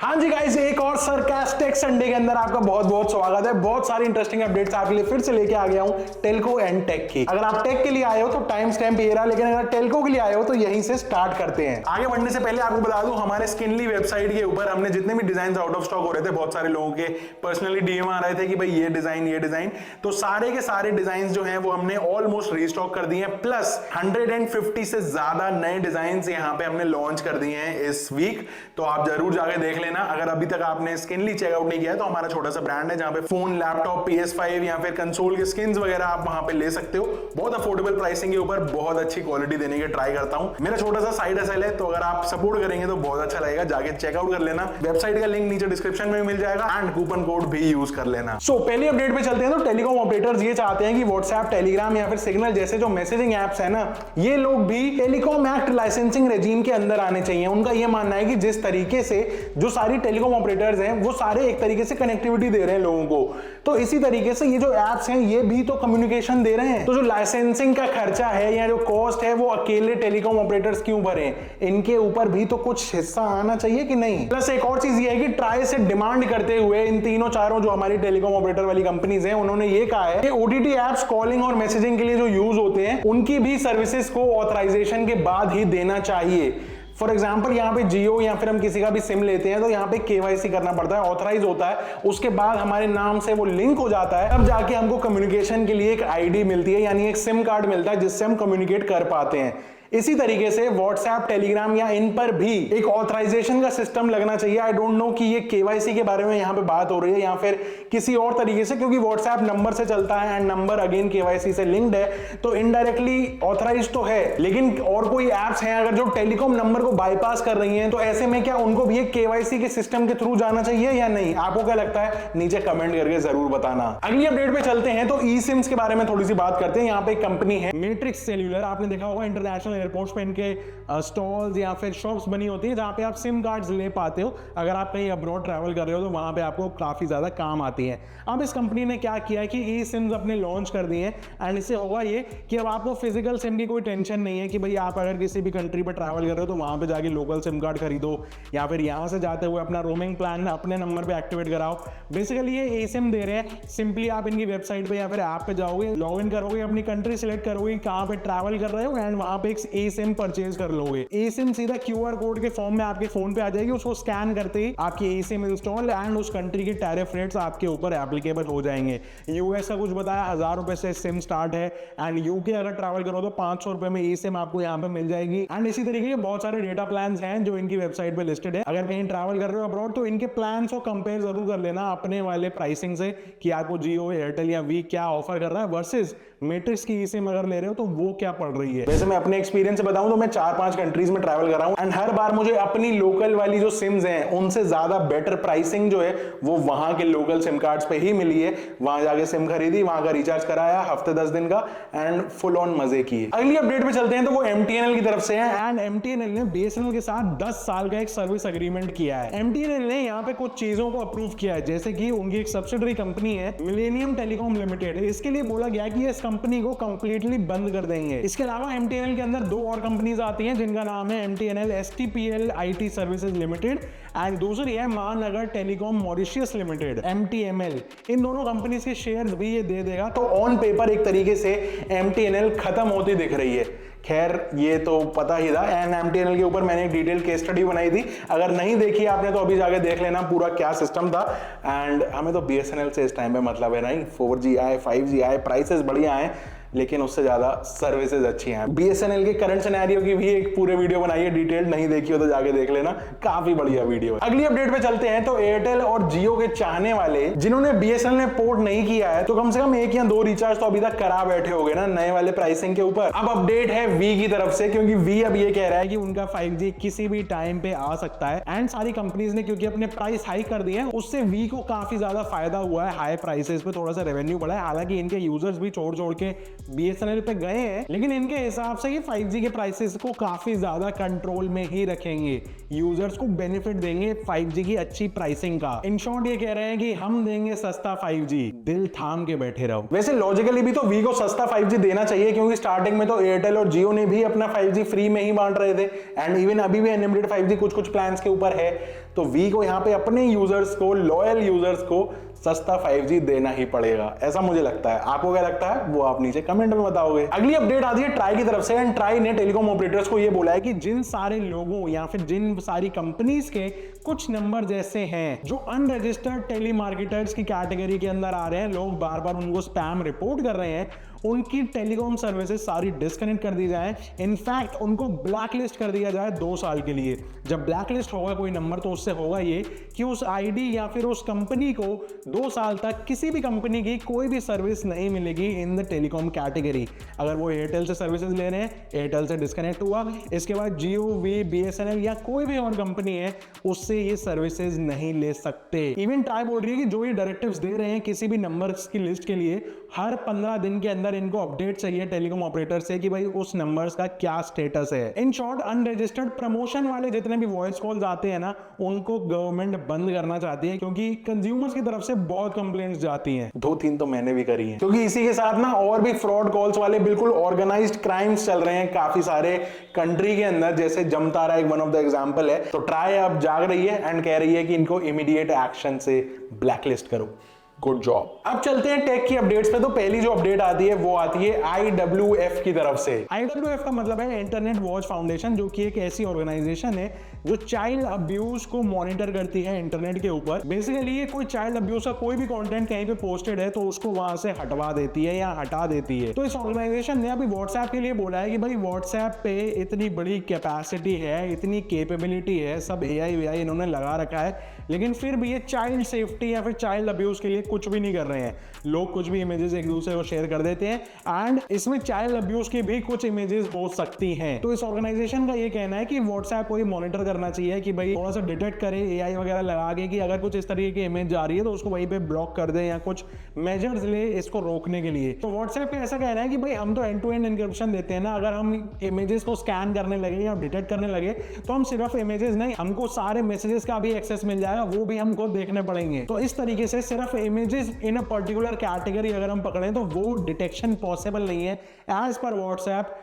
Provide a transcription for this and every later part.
हाँ जी गाइस, एक और सरकास्टिक संडे के अंदर आपका बहुत बहुत स्वागत है। बहुत सारी इंटरेस्टिंग अपडेट्स आपके लिए फिर से लेके आ गया हूँ टेल्को एंड टेक की। अगर आप टेक के लिए आए हो तो टाइम स्टैम्प ये रहा, लेकिन अगर टेल्को के लिए आए हो तो यहीं से स्टार्ट करते हैं। आगे बढ़ने से पहले आपको बता दूं, हमारे स्किनली वेबसाइट के ऊपर हमने जितने भी डिजाइन आउट ऑफ स्टॉक हो रहे थे, बहुत सारे लोगों के पर्सनली डीएम आ रहे थे कि भाई ये डिजाइन, तो सारे के सारे डिजाइन जो है वो हमने ऑलमोस्ट रीस्टॉक कर दिए हैं। प्लस 150 से ज्यादा नए डिजाइन यहाँ पे हमने लॉन्च कर दिए हैं इस वीक, तो आप जरूर जाके देख लेना। अगर अभी तक आपने स्किनली चेकआउट नहीं किया है तो हमारा छोटा सा ब्रांड है जहां पे फोन, लैपटॉप, PS5 या फिर कंसोल के स्किन्स वगैरह आप वहां पे ले सकते हो। बहुत अफोर्डेबल प्राइसिंग के ऊपर बहुत अच्छी क्वालिटी देने की ट्राई करता हूं। मेरा छोटा सा साइड हसल है, तो अगर आप सपोर्ट करेंगे तो बहुत अच्छा लगेगा। जाके चेकआउट कर लेना। वेबसाइट का लिंक नीचे डिस्क्रिप्शन में मिल जाएगा एंड कूपन कोड भी यूज कर लेना। सो पहली अपडेट पे चलते हैं। तो टेलीकॉम ऑपरेटर्स ये चाहते हैं कि व्हाट्सएप, टेलीग्राम या फिर सिग्नल जैसे जो मैसेजिंग एप्स है ना, ये लोग भी टेलीकॉम एक्ट लाइसेंसिंग रेजीम के अंदर आने चाहिए। उनका ये मानना है कि जिस तरीके से जो सारी टेलीकॉम ऑपरेटर्स हैं वो सारे एक तरीके से कनेक्टिविटी दे रहे हैं लोगों को, तो इसी तरीके से ये जो एप्स हैं ये भी तो कम्युनिकेशन दे रहे हैं। तो जो लाइसेंसिंग का खर्चा है या जो कॉस्ट है वो अकेले टेलीकॉम ऑपरेटर्स क्यों भरें? इनके ऊपर भी तो कुछ हिस्सा आना चाहिए कि नहीं। प्लस एक और चीज ये है कि ट्राई से डिमांड करते हुए इन तीनों चारों जो हमारी टेलीकॉम ऑपरेटर वाली कंपनीज हैं, उन्होंने ये कहा है कि ओटीटी एप्स कॉलिंग और मैसेजिंग के लिए जो यूज होते हैं उनकी भी सर्विसेज को ऑथराइजेशन के बाद ही देना चाहिए। फॉर एग्जाम्पल यहाँ पे जियो या फिर हम किसी का भी सिम लेते हैं तो यहाँ पे केवाईसी करना पड़ता है, ऑथराइज होता है, उसके बाद हमारे नाम से वो लिंक हो जाता है। अब जाके हमको कम्युनिकेशन के लिए एक आईडी मिलती है, यानी एक सिम कार्ड मिलता है जिससे हम कम्युनिकेट कर पाते हैं। इसी तरीके से व्हाट्सएप, टेलीग्राम या इन पर भी एक ऑथराइजेशन का सिस्टम लगना चाहिए। आई डोंट नो कि ये केवाईसी के बारे में यहाँ पे बात हो रही है या फिर किसी और तरीके से, क्योंकि व्हाट्सएप नंबर से चलता है एंड नंबर अगेन केवाईसी से लिंक्ड है, तो इनडायरेक्टली ऑथराइज तो है। लेकिन और कोई एप्स हैं अगर जो टेलीकॉम नंबर को बाईपास कर रही हैं, तो ऐसे में क्या उनको भी एक केवाईसी के सिस्टम के थ्रू जाना चाहिए या नहीं? आपको क्या लगता है नीचे कमेंट करके जरूर बताना। अगली अपडेट पे चलते हैं। तो ई सिम्स के बारे में थोड़ी सी बात करते हैं। यहाँ पे एक कंपनी है मैट्रिक्स सेल्यूलर, आपने देखा होगा इंटरनेशनल एयरपोर्ट्स पे इनके स्टॉल्स या फिर शॉप्स बनी होती है जहां पे आप सिम कार्ड्स ले पाते हो। अगर आप कहीं अब्रॉड ट्रैवल कर रहे हो तो वहां पे आपको काफी ज्यादा काम आती है। अब इस कंपनी ने क्या किया है कि ई सिम्स अपने लॉन्च कर दिए हैं एंड इससे होगा ये कि अब आपको फिजिकल सिम की कोई टेंशन नहीं है कि भाई आप अगर किसी भी कंट्री पर ट्रैवल कर रहे हो तो वहां पे जाके लोकल सिम कार्ड खरीदो या फिर यहां से जाते हुए अपना रोमिंग प्लान अपने नंबर पे एक्टिवेट कराओ। बेसिकली ये ई सिम दे रहे हैं। सिंपली आप इनकी वेबसाइट पे या फिर ऐप पे जाओगे, लॉग इन करोगे, अपनी कंट्री सिलेक्ट करोगे कहां पे ट्रैवल कर रहे हो एंड वहां पे एक ई सिम परचेज कर लोगे। ई सिम सीधा क्यूआर कोड के फॉर्म में आपके फोन पे आ जाएगी। उसको स्कैन करते ही आपकी ई सिम इंस्टॉल एंड उस कंट्री के टैरिफ रेट्स आपके ऊपर एप्लीकेबल हो जाएंगे। यूएस का कुछ बताया 1000 रुपए से सिम स्टार्ट है एंड यूके अगर ट्रैवल करो तो 500 रुपए में ई सिम आपको यहाँ पे मिल जाएगी। एंड इसी तरीके के बहुत सारे डेटा प्लान हैं जो इनकी वेबसाइट पे लिस्टेड है। अगर कहीं ट्रैवल कर रहे हो अब्रॉड तो इनके प्लान को कंपेयर जरूर कर लेना अपने वाले प्राइसिंग से कि आपको जियो, एयरटेल या वी क्या ऑफर कर रहा है वर्सेस मैट्रिक्स की ई सिम अगर ले रहे हो तो वो क्या पड़ रही है। वैसे मैं अपने एक्सपीरियंस से बताऊं तो मैं 4-5 कंट्रीज में ट्रैवल कर रहा हूं एंड हर बार मुझे अपनी लोकल वाली जो सिम्स हैं उनसे ज्यादा बेटर प्राइसिंग जो है वो वहां के लोकल सिम कार्ड्स पे ही मिली है। वहां जाके सिम खरीदी, वहां का रिचार्ज कराया हफ्ते 10 दिन का एंड फुल ऑन मजे किए। अगली अपडेट पे चलते हैं। तो वो एमटीएनएल की तरफ से है एंड एमटीएनएल ने बीएसएनएल के साथ 10 साल का एक सर्विस एग्रीमेंट किया है। एमटीएनएल ने यहाँ पे कुछ चीजों को अप्रूव किया है, जैसे कि उनकी एक सब्सिडरी कंपनी है मिलेनियम टेलीकॉम लिमिटेड। इसके लिए बोला गया कि इस कंपनी को कंप्लीटली बंद कर देंगे। इसके अलावा एमटीएनएल के अंदर 2 और कंपनीज आती हैं जिनका नाम है MTNL STPL IT services limited and दूसरी है Mahanagar telecom Mauritius limited MTML. इन दोनों कंपनीज के शेयर्स भी ये दे देगा। तो ऑन पेपर एक तरीके से एमटीएनएल खत्म होती दिख रही है। खैर ये तो पता ही था एंड एमटीएनएल के ऊपर मैंने एक डिटेल केस स्टडी बनाई थी। अगर नहीं देखी आपने तो अभी जाके देख लेना पूरा क्या सिस्टम था। एंड हमें तो बीएसएनएल से इस टाइम पे मतलब है नहीं, 4G आए, 5G आए, प्राइसेस बढ़िया आए, लेकिन उससे ज्यादा सर्विसेज अच्छी हैं। बीएसएनएल के करंट सिनेरियो की भी एक पूरे वीडियो बनाई है, डिटेल नहीं देखी हो तो जाके देख लेना, काफी बढ़िया वीडियो है। अगली अपडेट पे चलते हैं। तो एयरटेल और जियो के चाहने वाले जिन्होंने बीएसएनएल में पोर्ट नहीं किया है तो कम से कम 1 या 2 रिचार्ज तो अभी तक करा बैठे होगे ना नए वाले प्राइसिंग के ऊपर। अब अपडेट है वी की तरफ से, क्योंकि वी अब ये कह रहा है कि उनका 5G किसी भी टाइम पे आ सकता है एंड सारी कंपनीज ने क्योंकि अपने प्राइस हाई कर दिए हैं उससे वी को काफी ज्यादा फायदा हुआ है। हाई प्राइसेस पे थोड़ा सा रेवेन्यू बढ़ा है। हालांकि इनके यूजर्स भी छोड़ छोड़ के BSNL पे गए हैं, लेकिन इनके हिसाब से ये 5G के प्राइसेस को काफी ज्यादा कंट्रोल में ही रखेंगे, यूजर्स को बेनिफिट देंगे 5G की अच्छी प्राइसिंग का। इन शॉर्ट ये कह रहे हैं कि हम देंगे सस्ता 5G, दिल थाम के बैठे रहो। वैसे लॉजिकली भी तो वी को सस्ता 5G देना चाहिए, क्योंकि स्टार्टिंग में तो एयरटेल और जियो ने भी अपना 5G फ्री में ही बांट रहे थे, एंड इवन अभी भी अनलिमिटेड 5G कुछ कुछ प्लान्स के ऊपर है। तो वी को यहाँ पे अपने यूजर्स को, लॉयल यूजर्स को सस्ता 5G देना ही पड़ेगा, ऐसा मुझे लगता है। आपको क्या लगता है वो आप नीचे कमेंट में बताओगे। अगली अपडेट आती है ट्राई की तरफ से, एंड ट्राई ने टेलीकॉम ऑपरेटर्स को ये बोला है कि जिन सारे लोगों या फिर जिन सारी कंपनीज के कुछ नंबर जैसे हैं जो अनरजिस्टर्ड टेलीमार्केटर्स की कैटेगरी के अंदर आ रहे हैं, लोग बार बार उनको स्पैम रिपोर्ट कर रहे हैं, उनकी टेलीकॉम सर्विसेज सारी डिस्कनेक्ट कर दी जाए। इनफैक्ट उनको ब्लैकलिस्ट कर दिया जाए 2 साल के लिए। जब ब्लैकलिस्ट होगा कोई नंबर तो उससे होगा ये कि उस आईडी या फिर उस कंपनी को 2 साल तक किसी भी कंपनी की कोई भी सर्विस नहीं मिलेगी इन द टेलीकॉम कैटेगरी। अगर वो एयरटेल से सर्विसेज ले रहे हैं, एयरटेल से डिस्कनेक्ट हुआ, इसके बाद जियो, वी, BSNL या कोई भी और कंपनी है, उससे ये सर्विसेज नहीं ले सकते। इवन ट्राई बोल रही है कि जो ये डायरेक्टिव्स दे रहे हैं किसी भी नंबर्स की लिस्ट के लिए, हर 15 दिन के अंदर इनको अपडेट चाहिए टेलीकॉम ऑपरेटर से कि भाई उस नंबर्स का क्या स्टेटस है। इन शॉर्ट अनरजिस्टर्ड प्रमोशन वाले जितने भी वॉइस कॉल्स आते हैं ना, उनको गवर्नमेंट बंद करना चाहती है, क्योंकि कंज्यूमर्स की तरफ से बहुत कंप्लेंट्स जाती हैं। 2-3 तो मैंने भी करी हैं, क्योंकि इसी के साथ ना और भी फ्रॉड कॉल्स वाले बिल्कुल ऑर्गेनाइज्ड क्राइम्स चल रहे हैं काफी सारे कंट्री के अंदर, जैसे जमतारा एक वन ऑफ द एग्जांपल है। तो ट्राई अब जाग रही है एंड कह रही है कि इनको इमीडिएट एक्शन से ब्लैकलिस्ट करो। Good job. अब चलते हैं टेक की अपडेट्स पे। तो पहली जो अपडेट आती है वो आती है IWF की तरफ से। IWF का मतलब है इंटरनेट वॉच फाउंडेशन, जो कि एक ऐसी ऑर्गेनाइजेशन है जो चाइल्ड अब्यूज को मॉनिटर करती है इंटरनेट के ऊपर। बेसिकली ये कोई चाइल्ड अब्यूज का कोई भी कंटेंट कहीं पे पोस्टेड है तो उसको वहां से हटवा देती है या हटा देती है। तो इस ऑर्गेनाइजेशन ने अभी व्हाट्सएप के लिए बोला है कि भाई व्हाट्सएप पे इतनी बड़ी कैपेसिटी है, इतनी कैपेबिलिटी है, सब AI इन्होंने लगा रखा है, लेकिन फिर भी ये चाइल्ड सेफ्टी या फिर चाइल्ड अब्यूज के लिए कुछ भी नहीं कर रहे हैं। लोग कुछ भी इमेजेस एक दूसरे को शेयर कर देते हैं, एंड इसमें चाइल्ड अब्यूज की भी कुछ इमेजेस हो सकती हैं। तो इस ऑर्गेनाइजेशन का ये कहना है कि व्हाट्सएप को ये मॉनिटर करना चाहिए कि भाई थोड़ा सा डिटेक्ट करे AI वगैरह लगा के कि अगर कुछ इस तरीके की इमेज जा रही है तो उसको वहीं पे ब्लॉक कर दे या कुछ मेजर्स ले इसको रोकने के लिए। तो व्हाट्सएप पे ऐसा कहना है कि भाई हम तो एंड टू एंड एन्क्रिप्शन देते हैं ना, अगर हम इमेजेस को स्कैन करने लगे या डिटेक्ट करने लगे तो हम सिर्फ इमेजेस नहीं, हमको सारे मैसेजेस का भी एक्सेस मिल जाएगा, वो भी हमको देखने पड़ेंगे। तो इस तरीके से सिर्फ images in a particular category अगर हम पकड़ें तो वो डिटेक्शन पॉसिबल नहीं है एज पर व्हाट्सएप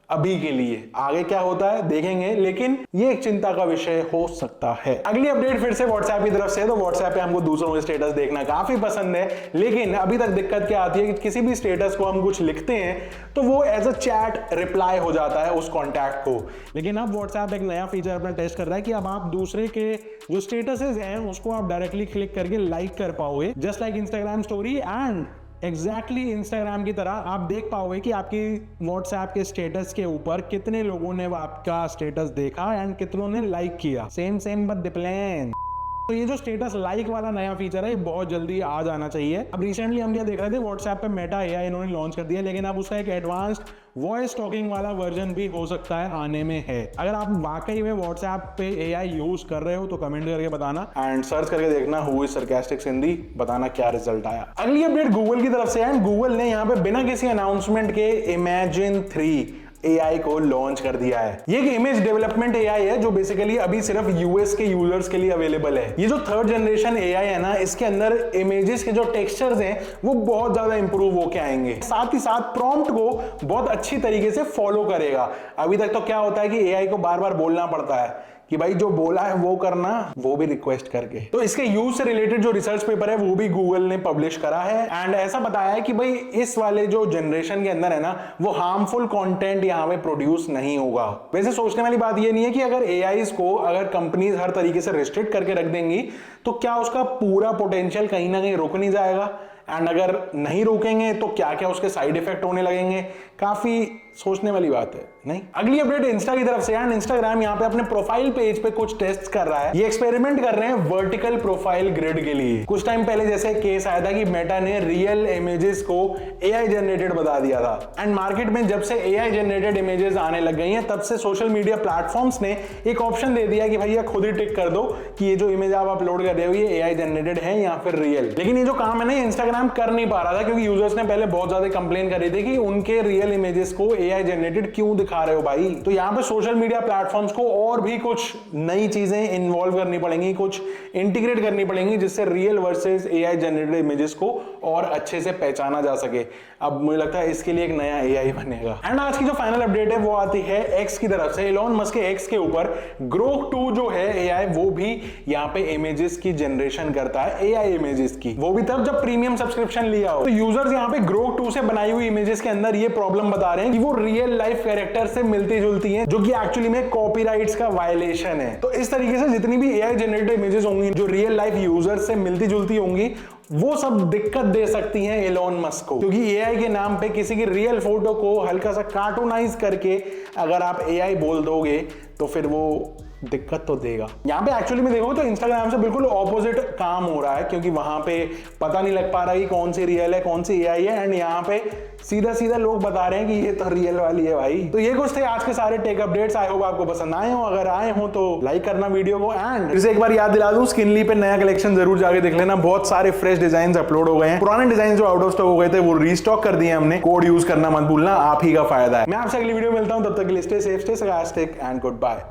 अभी के लिए। आगे क्या होता है देखेंगे, लेकिन ये एक चिंता का विषय हो सकता है। अगली अपडेट फिर से व्हाट्सएप की तरफ से। तो व्हाट्सएप पे हमको दूसरों के स्टेटस देखना काफी पसंद है, लेकिन अभी तक दिक्कत क्या आती है कि किसी भी स्टेटस को हम कुछ लिखते हैं तो वो एज अ चैट रिप्लाई हो जाता है उस कॉन्टैक्ट को। लेकिन अब व्हाट्सएप एक नया फीचर अपना टेस्ट कर रहा है कि अब आप दूसरे के जो स्टेटसेस हैं उसको आप डायरेक्टली क्लिक करके लाइक कर पाओगे, just like Instagram story. And exactly Instagram की तरह आप देख पाओगे कि आपकी व्हाट्सएप के स्टेटस के ऊपर कितने लोगों ने आपका स्टेटस देखा एंड कितनों ने लाइक किया। Same but different. तो ये जो स्टेटस लाइक वाला नया फीचर है ये बहुत जल्दी आ जाना चाहिए। अब रिसेंटली हम क्या देख रहे थे, व्हाट्सएप पे मेटा AI इन्होंने लॉन्च कर दिया, लेकिन अब उसका एक एडवांस्ड वॉइस टॉकिंग वाला वर्जन भी हो सकता है आने में है। अगर आप वाकई में व्हाट्सएप पे AI यूज कर रहे हो तो कमेंट करके बताना, एंड सर्च करके देखना हु इज सरकास्टिक सिंधी, बताना क्या रिजल्ट आया। अगली अपडेट गूगल की तरफ से है। गूगल ने यहाँ पे बिना किसी अनाउंसमेंट के Imagen 3 AI को लॉन्च कर दिया है। ये एक इमेज डेवलपमेंट AI है जो बेसिकली अभी सिर्फ US के यूजर्स के लिए अवेलेबल है। ये जो 3rd जनरेशन AI है ना, इसके अंदर इमेजेस के जो टेक्सचर्स हैं वो बहुत ज्यादा इंप्रूव होके आएंगे, साथ ही साथ प्रॉम्प्ट को बहुत अच्छी तरीके से फॉलो करेगा। अभी तक तो क्या होता है कि AI को बार बार बोलना पड़ता है कि भाई जो बोला है वो करना, वो भी रिक्वेस्ट करके। तो इसके यूज से रिलेटेड जो रिसर्च पेपर है वो भी गूगल ने पब्लिश करा है, एंड ऐसा बताया है कि भाई इस वाले जो जनरेशन के अंदर है ना, वो हार्मफुल कंटेंट यहाँ पे प्रोड्यूस नहीं होगा। वैसे सोचने वाली बात ये नहीं है कि अगर AIs को अगर कंपनीज हर तरीके से रिस्ट्रिक्ट करके रख देंगी तो क्या उसका पूरा पोटेंशियल कहीं ना कहीं रुक नहीं जाएगा, एंड अगर नहीं रोकेंगे तो क्या क्या उसके साइड इफेक्ट होने लगेंगे। काफी सोचने वाली बात है, नहीं? अगली अपडेट इंस्टा की तरफ से है। इंस्टाग्राम यहाँ पे अपने प्रोफाइल पेज पे कुछ टेस्ट कर रहा है। ये एक्सपेरिमेंट कर रहे हैं वर्टिकल प्रोफाइल ग्रिड के लिए। कुछ टाइम पहले जैसे केस आया था कि मेटा ने रियल इमेजेस को एआई जनरेटेड बता दिया था, एंड मार्केट में जब से एआई जनरेटेड इमेजेस आने लग गई हैं तब से सोशल मीडिया प्लेटफॉर्म्स ने एक ऑप्शन दे दिया कि भैया खुद ही टिक कर दो कि ये जो इमेज आप अपलोड कर रहे हो ये एआई जनरेटेड है या फिर रियल। लेकिन ये जो काम है ना इंस्टाग्राम कर नहीं पा रहा था, क्योंकि यूजर्स ने पहले बहुत ज्यादा कंप्लेन करी थी कि उनके रियल इमेजेस को एआई जनरेटेड क्यों दिखा रहे हो भाई। तो यहाँ पे सोशल मीडिया प्लेटफॉर्म्स को और भी कुछ नई चीजें इन्वॉल्व करनी पड़ेंगी, कुछ इंटीग्रेट करनी पड़ेंगी जिससे real versus AI generated images को और अच्छे से पहचाना जा सके। अब मुझे लगता है इसके लिए एक नया एआई बनेगा। एंड आज की जो फाइनल अपडेट है वो आती है एक्स की तरफ से। एलोन मस्क के एक्स के ऊपर ग्रोक 2 जो है एआई, वो भी यहाँ पे इमेजेस की जनरेशन करता है, एआई इमेजेस की, वो भी तब जब प्रीमियम सब्सक्रिप्शन लिया हो। तो यूजर्स यहाँ पे ग्रोक 2 से बनाई हुई इमेजेस के अंदर ये प्रॉब्लम बता रहे हैं कि वो रियल लाइफ कैरेक्टर से मिलती जुलती हैं, जो कि एक्चुअली में कॉपीराइट्स का वायलेशन है। तो इस तरीके से जितनी भी एआई जनरेटेड इमेजेस होंगी जो रियल लाइफ यूजर से मिलती जुलती होंगी वो सब दिक्कत दे सकती हैं एलोन मस्क को, क्योंकि एआई के नाम पे किसी की रियल फोटो को हल्का सा कार्टूनाइज करके अगर आप एआई बोल दोगे तो फिर वो दिक्कत तो देगा। यहाँ पे एक्चुअली में देखो तो इंस्टाग्राम से बिल्कुल ऑपोजिट काम हो रहा है, क्योंकि वहां पे पता नहीं लग पा रहा कि कौन सी रियल है कौन सी एआई है, एंड यहाँ पे सीधा सीधा लोग बता रहे हैं कि ये तो रियल वाली है भाई। तो ये कुछ थे आज के सारे टेक अपडेट्स। आई होप आपको पसंद आए हो। अगर आए हो तो लाइक करना वीडियो को, एंड फिर से एक बार याद दिला दूं स्किनली पे नया कलेक्शन जरूर जाके देख लेना। बहुत सारे फ्रेश डिजाइन अपलोड हो गए हैं। पुराने डिजाइन जो आउट ऑफ स्टॉक हो गए थे वो रीस्टॉक कर दिए हमने। कोड यूज करना मत भूलना, आप ही का फायदा है। मैं आपसे अगली वीडियो में मिलता हूं, तब तक के लिए stay safe, stay sarcastic and good bye.